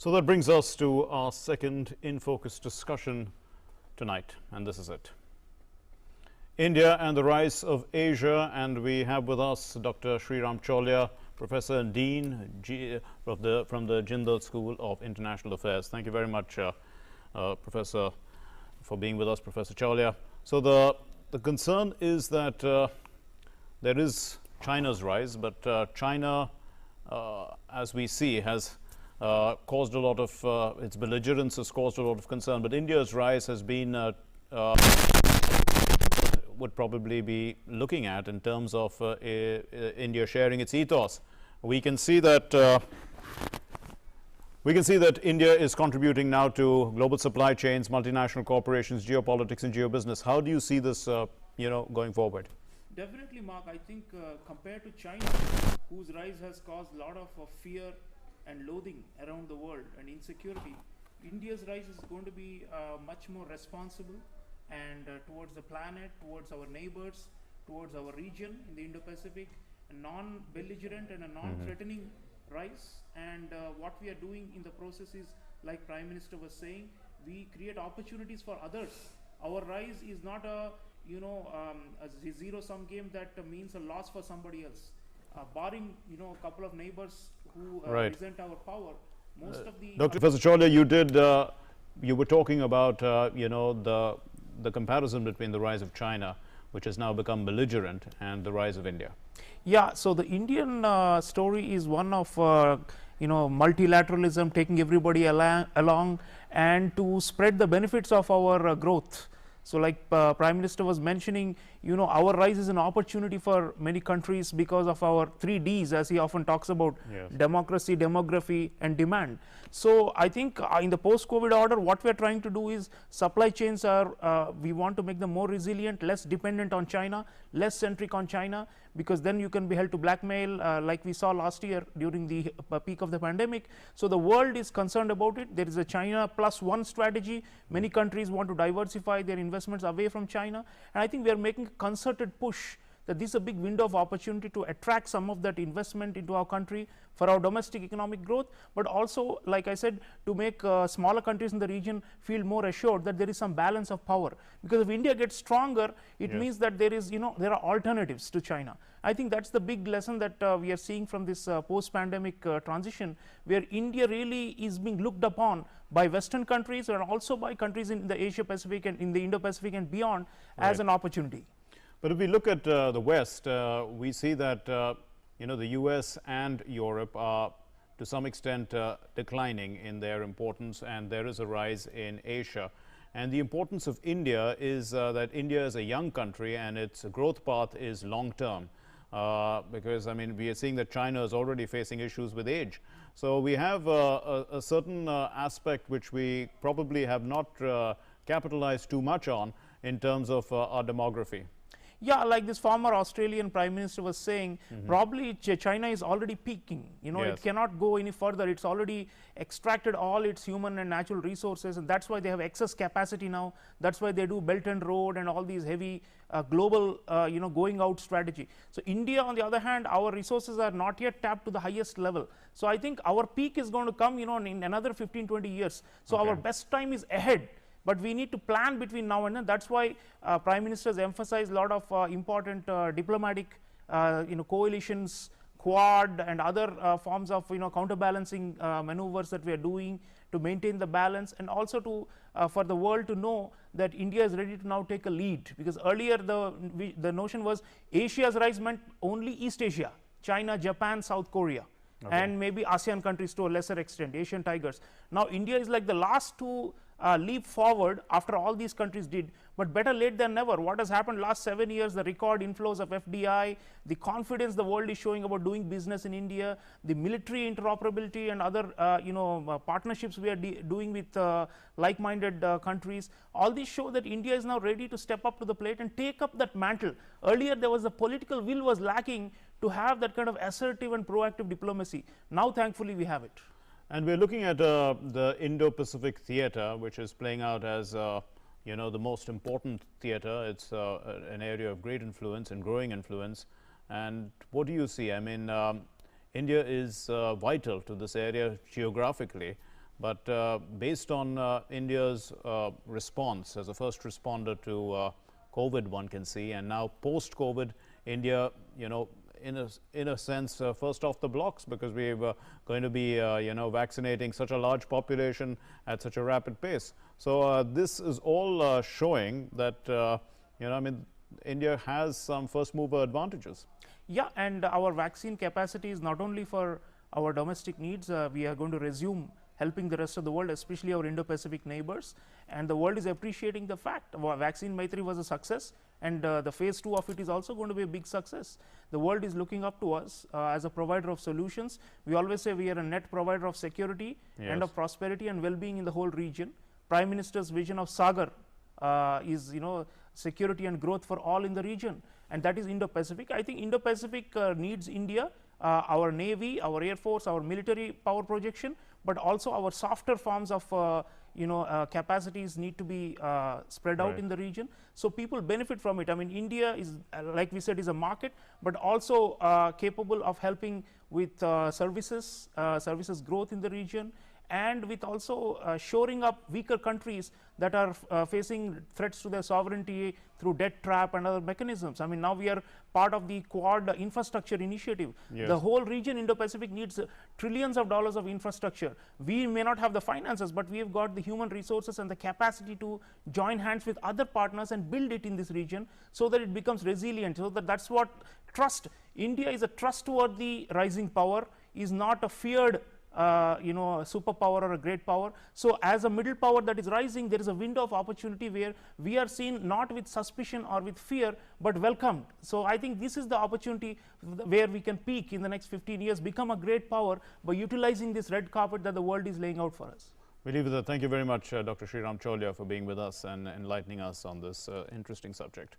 So that brings us to our second In Focus discussion tonight, and this is it. India and the rise of Asia, and we have with us Dr. Sriram Cholia, Professor and Dean from the Jindal School of International Affairs. Thank you very much, Professor, for being with us, Professor Cholia. So the concern is that there is China's rise, but China, as we see, has caused a lot of its belligerence has caused a lot of concern, but India's rise has been would probably be looking at in terms of India sharing its ethos. We can see that India is contributing now to global supply chains, multinational corporations, geopolitics, and geobusiness. How do you see this, going forward? Definitely, Mark. I think compared to China, whose rise has caused a lot of fear and loathing around the world and insecurity, India's rise is going to be much more responsible and towards the planet, towards our neighbors, towards our region in the Indo-Pacific, a non-belligerent and a non-threatening rise. And what we are doing in the process is, like Prime Minister was saying, we create opportunities for others. Our rise is not a zero-sum game that means a loss for somebody else. Barring a couple of neighbors who resent our power, most of the Dr. Professor Cholia, you were talking about the comparison between the rise of China, which has now become belligerent, and the rise of India. Yeah, so the Indian story is one of multilateralism, taking everybody along and to spread the benefits of our growth. So like Prime Minister was mentioning, our rise is an opportunity for many countries because of our 3 Ds, as he often talks about: yes. Democracy, demography, and demand. So I think in the post-COVID order, what we are trying to do is supply chains are, we want to make them more resilient, less dependent on China, less centric on China, because then you can be held to blackmail like we saw last year during the peak of the pandemic. So the world is concerned about it. There is a China +1 strategy. Many countries want to diversify their investments away from China, and I think we are making a concerted push that this is a big window of opportunity to attract some of that investment into our country for our domestic economic growth, but also, like I said, to make smaller countries in the region feel more assured that there is some balance of power. Because if India gets stronger, it means that there is, there are alternatives to China. I think that's the big lesson that we are seeing from this post-pandemic transition, where India really is being looked upon by Western countries and also by countries in the Asia Pacific and in the Indo-Pacific and beyond as an opportunity. But if we look at the West, we see that the US and Europe are to some extent declining in their importance, and there is a rise in Asia. And the importance of India is that India is a young country and its growth path is long term, because we are seeing that China is already facing issues with age. So we have a certain aspect which we probably have not capitalized too much on in terms of our demography. Yeah, like this former Australian Prime Minister was saying, probably China is already peaking. It cannot go any further. It's already extracted all its human and natural resources, and that's why they have excess capacity now. That's why they do Belt and Road and all these heavy global, going out strategy. So India, on the other hand, our resources are not yet tapped to the highest level. So I think our peak is going to come, in another 15-20 years. So our best time is ahead. But we need to plan between now and then. That's why Prime Ministers emphasize a lot of important diplomatic coalitions, Quad, and other forms of counterbalancing maneuvers that we are doing to maintain the balance, and also to for the world to know that India is ready to now take a lead. Because earlier the notion was Asia's rise meant only East Asia, China, Japan, South Korea. And maybe ASEAN countries to a lesser extent, Asian tigers. Now India is like the last to leap forward after all these countries did, but better late than never. What has happened last 7 years, the record inflows of FDI, the confidence the world is showing about doing business in India, the military interoperability and other partnerships we are doing with like-minded countries, all these show that India is now ready to step up to the plate and take up that mantle. Earlier there was the political will was lacking to have that kind of assertive and proactive diplomacy. Now thankfully we have it. And we're looking at the Indo-Pacific theater, which is playing out as the most important theater. It's an area of great influence and growing influence. And what do you see? India is vital to this area geographically, But based on India's response as a first responder to COVID, one can see, and now post-COVID, India, you know, in a sense, first off the blocks, because we're going to be, you know, vaccinating such a large population at such a rapid pace. So this is all showing that, you know, I mean, India has some first mover advantages. Yeah, and our vaccine capacity is not only for our domestic needs. We are going to resume helping the rest of the world, especially our Indo-Pacific neighbors, and the world is appreciating the fact Vaccine Maitri was a success, and the phase 2 of it is also going to be a big success. The world is looking up to us as a provider of solutions. We always say we are a net provider of security and of prosperity and well-being in the whole region. Prime Minister's vision of Sagar is, you know, security and growth for all in the region, and that is Indo-Pacific. I think Indo-Pacific needs India, our Navy, our Air Force, our military power projection, but also our softer forms of capacities need to be spread out in the region, so people benefit from it. I mean, India is, like we said, is a market, but also capable of helping with services growth in the region, and with also shoring up weaker countries that are facing threats to their sovereignty through debt trap and other mechanisms. I mean, now we are part of the Quad infrastructure initiative. The whole region, Indo-Pacific, needs trillions of dollars of infrastructure. We may not have the finances, but we have got the human resources and the capacity to join hands with other partners and build it in this region so that it becomes resilient. So that's what trust. India is a trustworthy rising power, is not a feared you know, a superpower or a great power. So as a middle power that is rising, there is a window of opportunity where we are seen not with suspicion or with fear, but welcomed. So I think this is the opportunity where we can peak in the next 15 years, become a great power by utilizing this red carpet that the world is laying out for us. We leave it there. Thank you very much, Dr. Sriram Cholia, for being with us and enlightening us on this interesting subject.